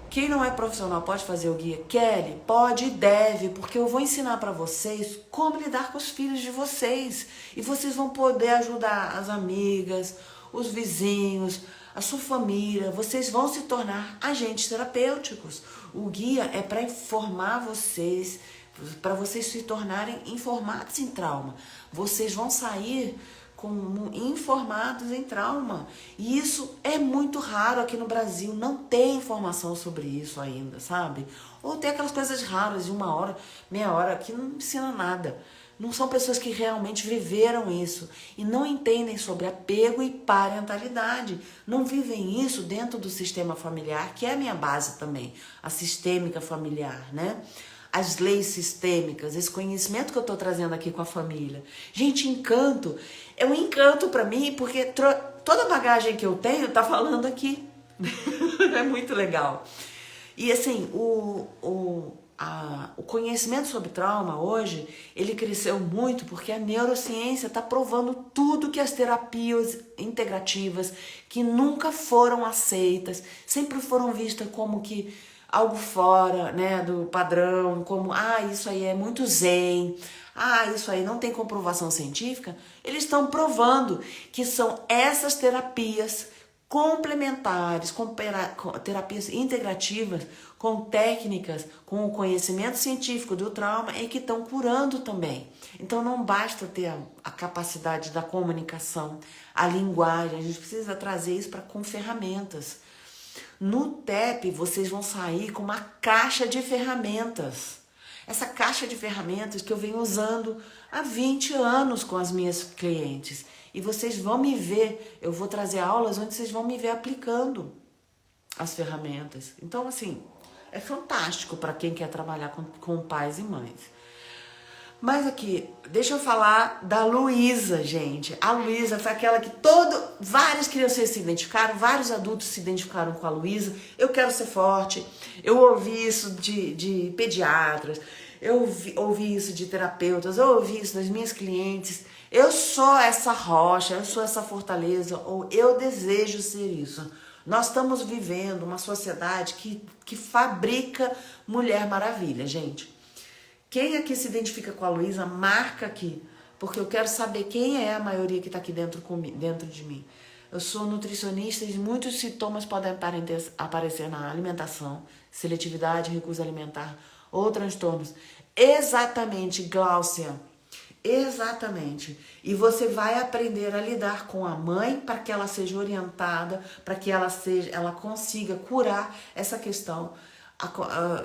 Quem não é profissional pode fazer o guia? Kelly, pode e deve, porque eu vou ensinar para vocês como lidar com os filhos de vocês. E vocês vão poder ajudar as amigas, os vizinhos, a sua família. Vocês vão se tornar agentes terapêuticos. O guia é para informar vocês, para vocês se tornarem informados em trauma. Vocês vão sair informados em trauma. E isso é muito raro aqui no Brasil. Não tem informação sobre isso ainda, sabe? Ou tem aquelas coisas raras de 1 hora, meia hora, que não ensina nada. Não são pessoas que realmente viveram isso e não entendem sobre apego e parentalidade. Não vivem isso dentro do sistema familiar, que é a minha base também, a sistêmica familiar, né? As leis sistêmicas, esse conhecimento que eu estou trazendo aqui com a família. Gente, encanto. É um encanto para mim, porque toda a bagagem que eu tenho está falando aqui. É muito legal. E assim, o conhecimento sobre trauma hoje, ele cresceu muito porque a neurociência está provando tudo que as terapias integrativas, que nunca foram aceitas, sempre foram vistas como que algo fora, né, do padrão, como, isso aí é muito zen, isso aí não tem comprovação científica, eles estão provando que são essas terapias complementares, com terapias integrativas, com técnicas, com o conhecimento científico do trauma e que estão curando também. Então não basta ter a capacidade da comunicação, a linguagem, a gente precisa trazer isso com ferramentas. No TEP vocês vão sair com uma caixa de ferramentas. Essa caixa de ferramentas que eu venho usando há 20 anos com as minhas clientes. E vocês vão me ver, eu vou trazer aulas onde vocês vão me ver aplicando as ferramentas. Então, assim, é fantástico para quem quer trabalhar com pais e mães. Mas aqui, deixa eu falar da Luísa, gente. A Luísa foi aquela que várias crianças se identificaram, vários adultos se identificaram com a Luísa. Eu quero ser forte. Eu ouvi isso de pediatras, eu ouvi isso de terapeutas, eu ouvi isso das minhas clientes. Eu sou essa rocha, eu sou essa fortaleza, ou eu desejo ser isso. Nós estamos vivendo uma sociedade que fabrica Mulher Maravilha, gente. Quem aqui se identifica com a Luísa, marca aqui, porque eu quero saber quem é a maioria que está aqui dentro de mim. Eu sou nutricionista e muitos sintomas podem aparecer na alimentação, seletividade, recusa alimentar ou transtornos. Exatamente, Gláucia. Exatamente. E você vai aprender a lidar com a mãe para que ela seja orientada, para que ela consiga curar essa questão,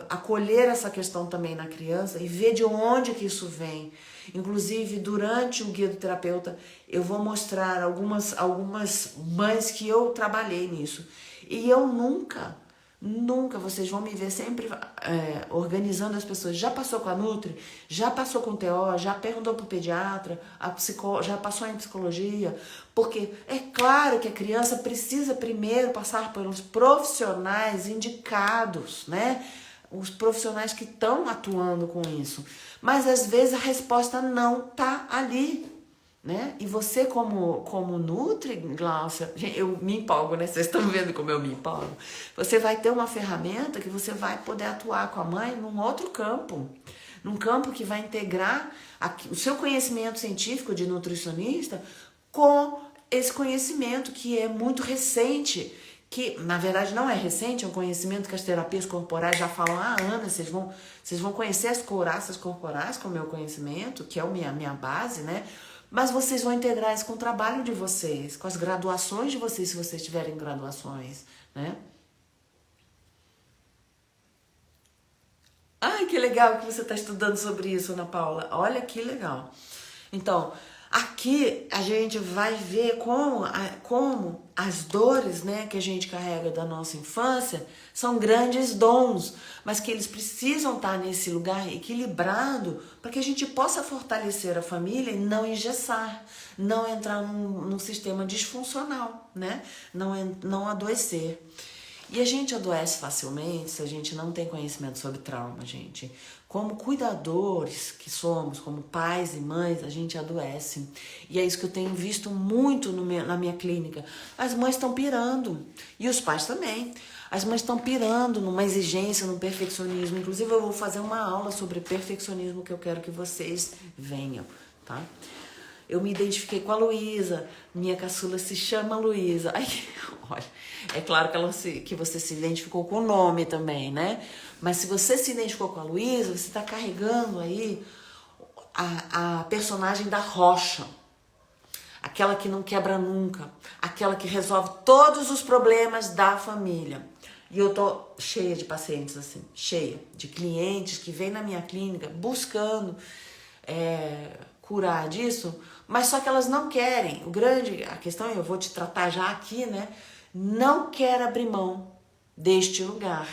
acolher essa questão também na criança e ver de onde que isso vem. Inclusive, durante o guia do terapeuta, eu vou mostrar algumas mães que eu trabalhei nisso. E eu nunca, vocês vão me ver sempre organizando as pessoas. Já passou com a Nutri? Já passou com o TO? Já perguntou para o pediatra? Já passou em psicologia? Porque é claro que a criança precisa primeiro passar pelos profissionais indicados, né? Os profissionais que estão atuando com isso. Mas às vezes a resposta não está ali, né? E você como Nutri, Gláucia, eu me empolgo, né? Vocês estão vendo como eu me empolgo. Você vai ter uma ferramenta que você vai poder atuar com a mãe num outro campo. Num campo que vai integrar o seu conhecimento científico de nutricionista com esse conhecimento que é muito recente, que na verdade não é recente, é um conhecimento que as terapias corporais já falam há anos. Vocês vão conhecer as couraças corporais com o meu conhecimento, que é a minha base, né? Mas vocês vão integrar isso com o trabalho de vocês, com as graduações de vocês, se vocês tiverem graduações, né? Ai, que legal que você está estudando sobre isso, Ana Paula. Olha que legal. Então, aqui a gente vai ver como as dores, né, que a gente carrega da nossa infância são grandes dons, mas que eles precisam estar nesse lugar equilibrado para que a gente possa fortalecer a família e não engessar, não entrar num sistema disfuncional, né? Não adoecer. E a gente adoece facilmente se a gente não tem conhecimento sobre trauma, gente. Como cuidadores que somos, como pais e mães, a gente adoece. E é isso que eu tenho visto muito na minha clínica. As mães estão pirando, e os pais também. As mães estão pirando numa exigência, num perfeccionismo. Inclusive eu vou fazer uma aula sobre perfeccionismo que eu quero que vocês venham, tá? Eu me identifiquei com a Luísa, minha caçula se chama Luísa. Ai, olha, é claro que você se identificou com o nome também, né? Mas se você se identificou com a Luísa, você está carregando aí a personagem da rocha. Aquela que não quebra nunca. Aquela que resolve todos os problemas da família. E eu tô cheia de pacientes assim, cheia de clientes que vêm na minha clínica buscando curar disso, mas só que elas não querem. A questão, eu vou te tratar já aqui, né? Não quer abrir mão deste lugar.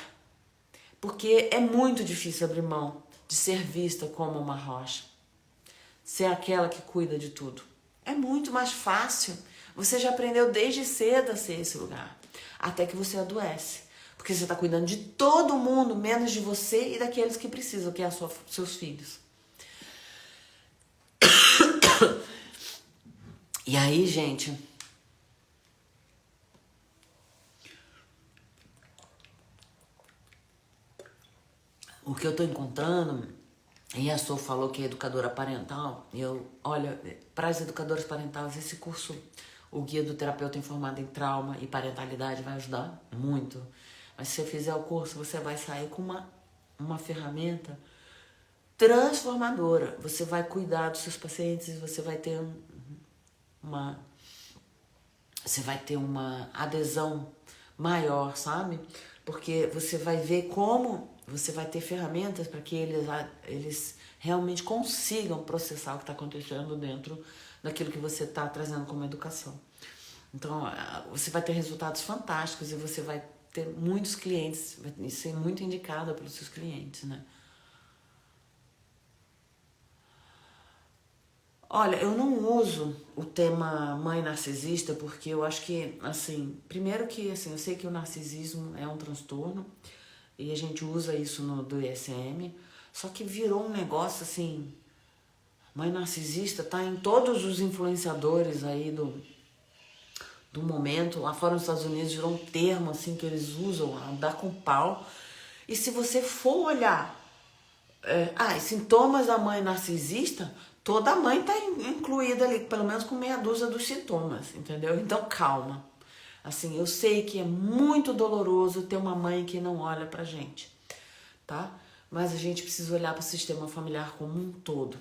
Porque é muito difícil abrir mão de ser vista como uma rocha. Ser aquela que cuida de tudo. É muito mais fácil. Você já aprendeu desde cedo a ser esse lugar. Até que você adoece. Porque você está cuidando de todo mundo, menos de você e daqueles que precisam, que é seus filhos. E aí, gente, o que eu tô encontrando, e a Sô falou que é educadora parental, olha, para as educadoras parentais, esse curso, O guia do terapeuta informado em trauma e parentalidade vai ajudar muito. Mas se você fizer o curso, você vai sair com uma ferramenta transformadora. Você vai cuidar dos seus pacientes, você vai ter uma adesão maior, sabe? Porque você vai ver como você vai ter ferramentas para que eles realmente consigam processar o que está acontecendo dentro daquilo que você está trazendo como educação. Então, você vai ter resultados fantásticos e você vai ter muitos clientes, vai ser muito indicada pelos seus clientes, né? Olha, eu não uso o tema mãe narcisista porque eu acho que, assim, primeiro que, assim, eu sei que o narcisismo é um transtorno e a gente usa isso no DSM, só que virou um negócio, assim, mãe narcisista tá em todos os influenciadores aí do momento. Lá fora nos Estados Unidos virou um termo, assim, que eles usam, dar com pau. E se você for olhar os sintomas da mãe narcisista, toda mãe está incluída ali, pelo menos com meia dúzia dos sintomas, entendeu? Então calma. Assim, eu sei que é muito doloroso ter uma mãe que não olha pra gente, tá? Mas a gente precisa olhar para o sistema familiar como um todo.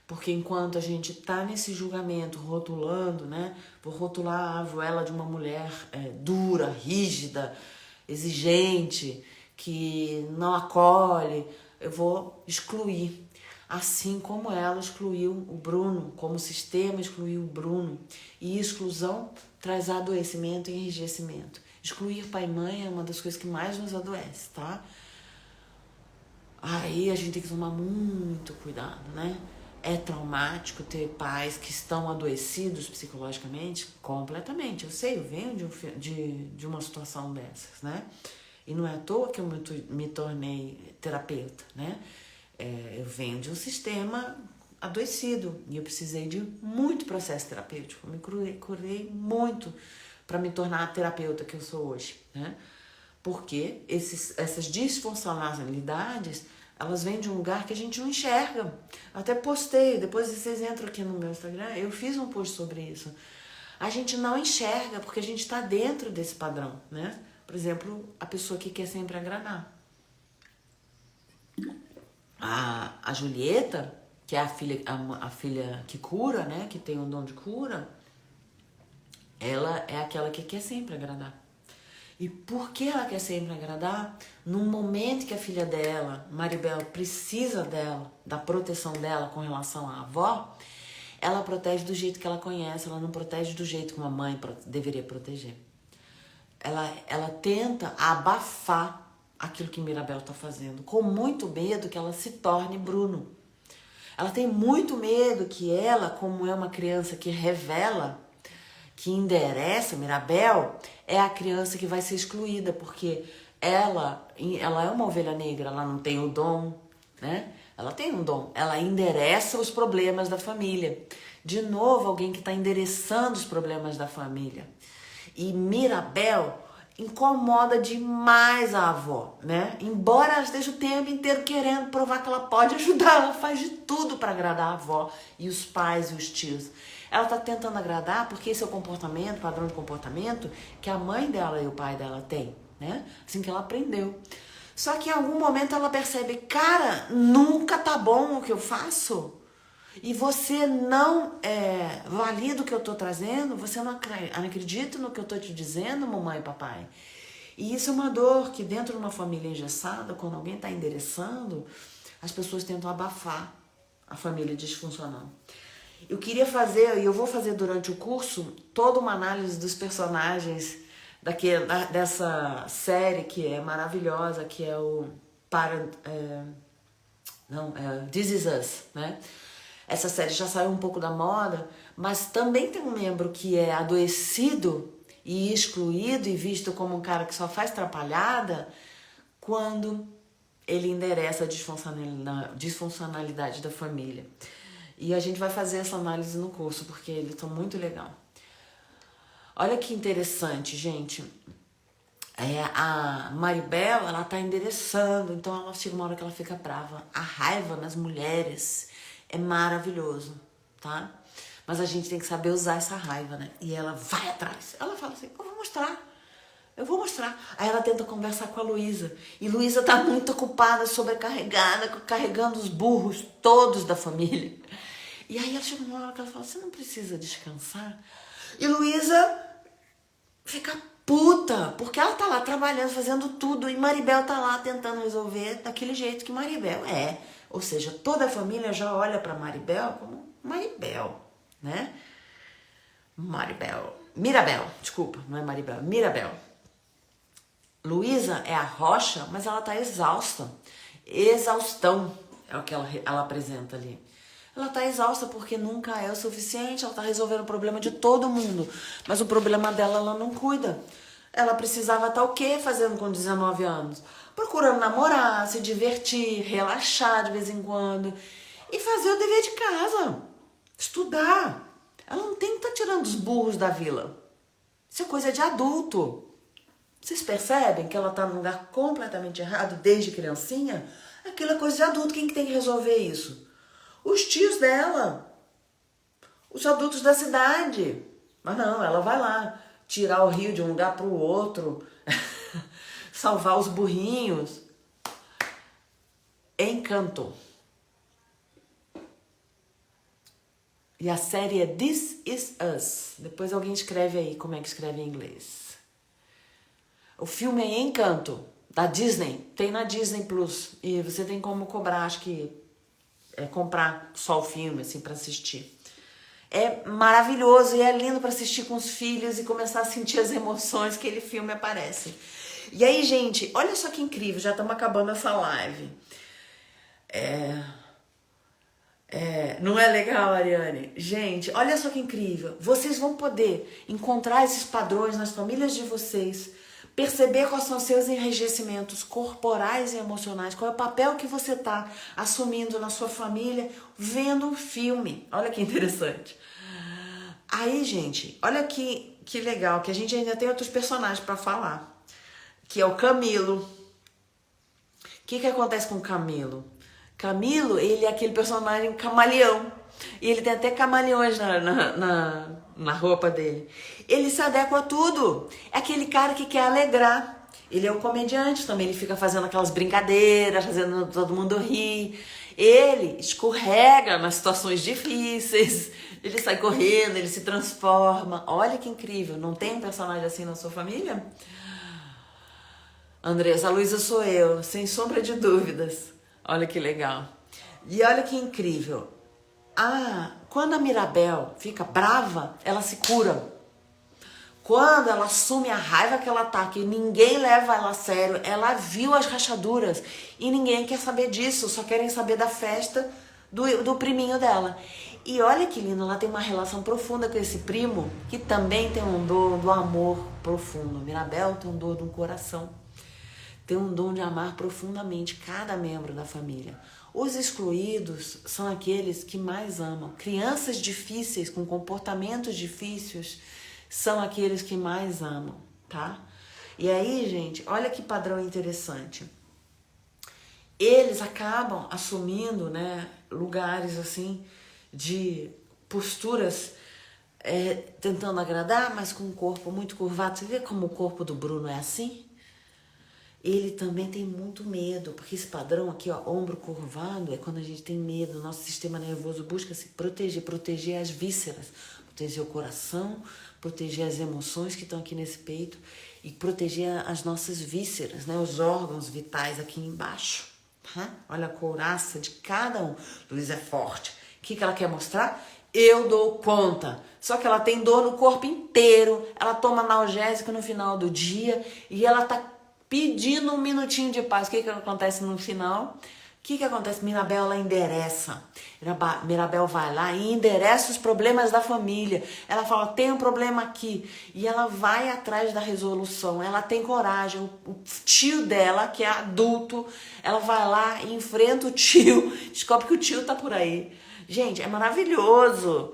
Porque enquanto a gente tá nesse julgamento, rotulando, né? Vou rotular a Joela de uma mulher dura, rígida, exigente, que não acolhe, eu vou excluir. Assim como ela excluiu o Bruno, como o sistema excluiu o Bruno. E exclusão traz adoecimento e enrijecimento. Excluir pai e mãe é uma das coisas que mais nos adoece, tá? Aí a gente tem que tomar muito cuidado, né? É traumático ter pais que estão adoecidos psicologicamente? Completamente. Eu sei, eu venho de uma situação dessas, né? E não é à toa que eu me tornei terapeuta, né? Eu venho de um sistema adoecido e eu precisei de muito processo terapêutico. Eu me curei muito para me tornar a terapeuta que eu sou hoje, né? Porque essas disfuncionalidades, elas vêm de um lugar que a gente não enxerga. Até postei, depois vocês entram aqui no meu Instagram, eu fiz um post sobre isso. A gente não enxerga porque a gente está dentro desse padrão, né? Por exemplo, a pessoa que quer sempre agradar. A Julieta, que é a filha que cura, né? Que tem um dom de cura, ela é aquela que quer sempre agradar. E por que ela quer sempre agradar? Num momento que a filha dela, Maribel, precisa dela, da proteção dela com relação à avó, ela protege do jeito que ela conhece, ela não protege do jeito que uma mãe deveria proteger. Ela tenta abafar aquilo que Mirabel está fazendo, com muito medo que ela se torne Bruno. Ela tem muito medo que ela, como é uma criança que revela, que endereça, Mirabel é a criança que vai ser excluída, porque ela é uma ovelha negra, ela não tem o dom, né? Ela tem um dom, ela endereça os problemas da família. De novo, alguém que está endereçando os problemas da família. E Mirabel incomoda demais a avó, né? Embora ela esteja o tempo inteiro querendo provar que ela pode ajudar, ela faz de tudo para agradar a avó e os pais e os tios. Ela está tentando agradar porque esse é o comportamento, padrão de comportamento que a mãe dela e o pai dela têm, né? Assim que ela aprendeu. Só que em algum momento ela percebe, cara, nunca tá bom o que eu faço. E você não valida o que eu tô trazendo, você não acredita no que eu tô te dizendo, mamãe e papai. E isso é uma dor que dentro de uma família engessada, quando alguém tá endereçando, as pessoas tentam abafar a família disfuncional. Eu queria fazer, e eu vou fazer durante o curso, toda uma análise dos personagens dessa série que é maravilhosa, que é o This Is Us, né? Essa série já saiu um pouco da moda, mas também tem um membro que é adoecido e excluído e visto como um cara que só faz atrapalhada quando ele endereça a disfuncionalidade da família. E a gente vai fazer essa análise no curso, porque ele tá muito legal. Olha que interessante, gente. A Maribel, ela tá endereçando, então ela chega uma hora que ela fica brava. A raiva nas mulheres é maravilhoso, tá? Mas a gente tem que saber usar essa raiva, né? E ela vai atrás. Ela fala assim, eu vou mostrar. Eu vou mostrar. Aí ela tenta conversar com a Luísa. E Luísa tá muito ocupada, sobrecarregada, carregando os burros todos da família. E aí ela chega uma hora que ela fala, você não precisa descansar? E Luísa fica puta, porque ela tá lá trabalhando, fazendo tudo. E Maribel tá lá tentando resolver daquele jeito que Maribel é. Ou seja, toda a família já olha pra Maribel como Maribel, né? Mirabel, desculpa, não é Maribel, Mirabel. Luísa é a rocha, mas ela tá exausta. Exaustão é o que ela apresenta ali. Ela tá exausta porque nunca é o suficiente, ela tá resolvendo o problema de todo mundo. Mas o problema dela, ela não cuida. Ela precisava estar o quê fazendo com 19 anos? Procurando namorar, se divertir, relaxar de vez em quando. E fazer o dever de casa. Estudar. Ela não tem que estar tirando os burros da vila. Isso é coisa de adulto. Vocês percebem que ela está num lugar completamente errado desde criancinha? Aquilo é coisa de adulto. Quem que tem que resolver isso? Os tios dela. Os adultos da cidade. Mas não, ela vai lá tirar o rio de um lugar para o outro. Salvar os burrinhos. Encanto. E a série é This Is Us. Depois alguém escreve aí como é que escreve em inglês. O filme é Encanto, da Disney. Tem na Disney Plus. E você tem como cobrar, acho que comprar só o filme, assim, pra assistir. É maravilhoso e é lindo pra assistir com os filhos e começar a sentir as emoções que aquele filme aparece. E aí, gente, olha só que incrível. Já estamos acabando essa live. Não é legal, Ariane? Gente, olha só que incrível. Vocês vão poder encontrar esses padrões nas famílias de vocês, perceber quais são os seus enrijecimentos corporais e emocionais, qual é o papel que você está assumindo na sua família, vendo um filme. Olha que interessante. Aí, gente, olha que legal, que a gente ainda tem outros personagens para falar, que é o Camilo. O que acontece com o Camilo? Camilo, ele é aquele personagem camaleão. E ele tem até camaleões na roupa dele. Ele se adequa a tudo. É aquele cara que quer alegrar. Ele é um comediante também. Ele fica fazendo aquelas brincadeiras, fazendo todo mundo rir. Ele escorrega nas situações difíceis. Ele sai correndo, ele se transforma. Olha que incrível. Não tem um personagem assim na sua família? Andressa, a Luísa sou eu, sem sombra de dúvidas. Olha que legal. E olha que incrível. Quando a Mirabel fica brava, ela se cura. Quando ela assume a raiva que ela tá, que ninguém leva ela a sério, ela viu as rachaduras e ninguém quer saber disso, só querem saber da festa do priminho dela. E olha que lindo, ela tem uma relação profunda com esse primo, que também tem um dom do amor profundo. Mirabel tem um dom do coração. Tem um dom de amar profundamente cada membro da família. Os excluídos são aqueles que mais amam. Crianças difíceis, com comportamentos difíceis, são aqueles que mais amam, tá? E aí, gente, olha que padrão interessante. Eles acabam assumindo, né, lugares assim, de posturas, tentando agradar, mas com um corpo muito curvado. Você vê como o corpo do Bruno é assim? Ele também tem muito medo, porque esse padrão aqui, ó, ombro curvado, é quando a gente tem medo. Nosso sistema nervoso busca se proteger as vísceras, proteger o coração, proteger as emoções que estão aqui nesse peito e proteger as nossas vísceras, né, os órgãos vitais aqui embaixo. Tá? Olha a couraça de cada um. Luísa é forte. O que ela quer mostrar? Eu dou conta. Só que ela tem dor no corpo inteiro, ela toma analgésico no final do dia e ela tá pedindo um minutinho de paz. O que acontece no final? O que acontece? Mirabel, ela endereça. Mirabel vai lá e endereça os problemas da família. Ela fala, tem um problema aqui. E ela vai atrás da resolução. Ela tem coragem. O tio dela, que é adulto, ela vai lá e enfrenta o tio. Descobre que o tio tá por aí. Gente, é maravilhoso.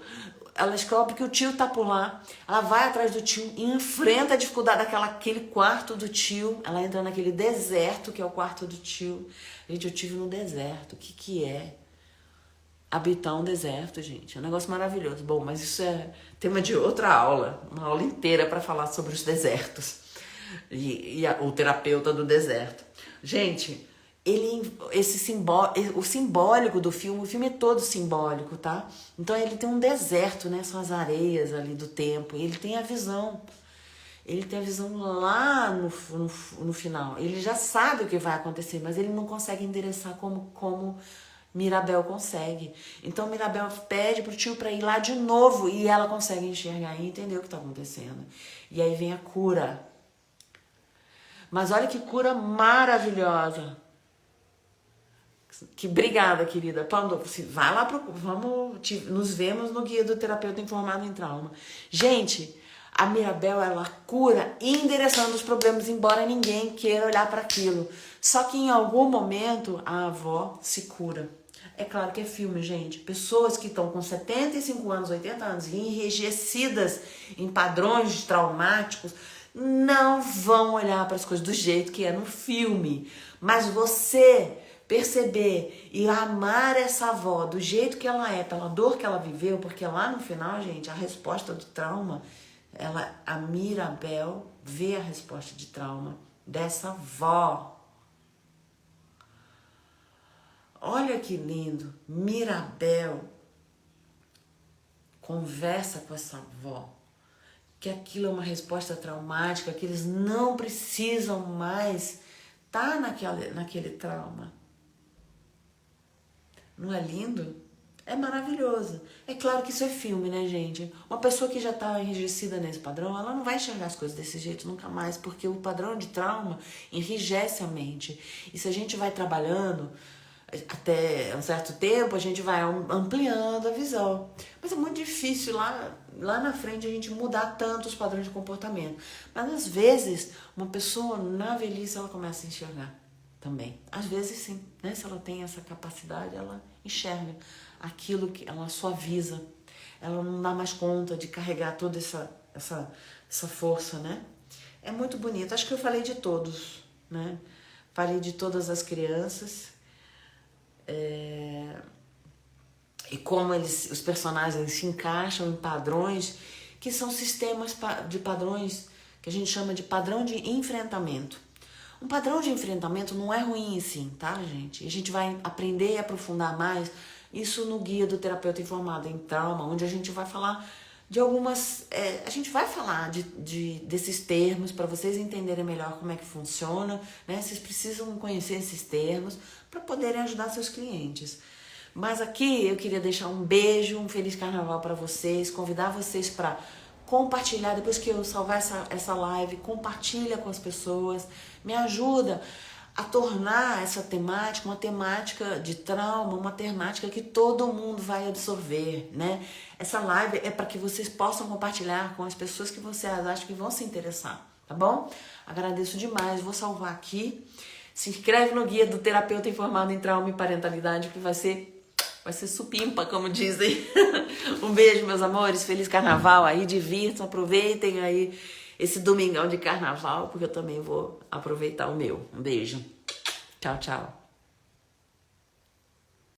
Ela descobre que o tio tá por lá. Ela vai atrás do tio e enfrenta a dificuldade daquele quarto do tio. Ela entra naquele deserto que é o quarto do tio. Gente, eu tive no deserto. O que é? habitar um deserto, gente. É um negócio maravilhoso. Bom, mas isso é tema de outra aula. Uma aula inteira para falar sobre os desertos. O terapeuta do deserto. Gente, o simbólico do filme, o filme é todo simbólico, tá? Então ele tem um deserto, né? São as areias ali do tempo. Ele tem a visão. Ele tem a visão lá no final. Ele já sabe o que vai acontecer, mas ele não consegue endereçar como Mirabel consegue. Então Mirabel pede pro tio para ir lá de novo e ela consegue enxergar e entender o que está acontecendo. E aí vem a cura. Mas olha que cura maravilhosa. Que obrigada, querida. Vai lá, nos vemos no Guia do Terapeuta Informado em Trauma. Gente, a Mirabel, ela cura endereçando os problemas, embora ninguém queira olhar para aquilo. Só que em algum momento a avó se cura. É claro que é filme, gente. Pessoas que estão com 75 anos, 80 anos e enrijecidas em padrões traumáticos não vão olhar para as coisas do jeito que é no filme. Mas você perceber e amar essa avó do jeito que ela é, pela dor que ela viveu, porque lá no final, gente, a resposta do trauma, a Mirabel vê a resposta de trauma dessa avó. Olha que lindo, Mirabel conversa com essa avó, que aquilo é uma resposta traumática, que eles não precisam mais estar naquele trauma. Não é lindo? É maravilhoso. É claro que isso é filme, né, gente? Uma pessoa que já está enrijecida nesse padrão, ela não vai enxergar as coisas desse jeito nunca mais, porque o padrão de trauma enrijece a mente. E se a gente vai trabalhando até um certo tempo, a gente vai ampliando a visão. Mas é muito difícil lá na frente a gente mudar tanto os padrões de comportamento. Mas às vezes, uma pessoa na velhice, ela começa a enxergar também. Às vezes sim, né? Se ela tem essa capacidade, ela enxerga aquilo que ela suaviza. Ela não dá mais conta de carregar toda essa força, né? É muito bonito. Acho que eu falei de todos, né? Falei de todas as crianças. E como os personagens se encaixam em padrões que são sistemas de padrões que a gente chama de padrão de enfrentamento. Um padrão de enfrentamento não é ruim assim, tá, gente? A gente vai aprender e aprofundar mais isso no Guia do Terapeuta Informado em Trauma, onde a gente vai falar de algumas... a gente vai falar desses termos para vocês entenderem melhor como é que funciona, né? Vocês precisam conhecer esses termos para poderem ajudar seus clientes. Mas aqui eu queria deixar um beijo, um feliz carnaval para vocês, convidar vocês para compartilhar, depois que eu salvar essa live, compartilha com as pessoas, me ajuda a tornar essa temática uma temática de trauma, uma temática que todo mundo vai absorver, né? Essa live é para que vocês possam compartilhar com as pessoas que vocês acham que vão se interessar, tá bom? Agradeço demais, vou salvar aqui. Se inscreve no Guia do Terapeuta Informado em Trauma e Parentalidade, que vai ser supimpa, como dizem. Um beijo, meus amores. Feliz carnaval aí. Divirtam, aproveitem aí esse domingão de carnaval, porque eu também vou aproveitar o meu. Um beijo. Tchau, tchau.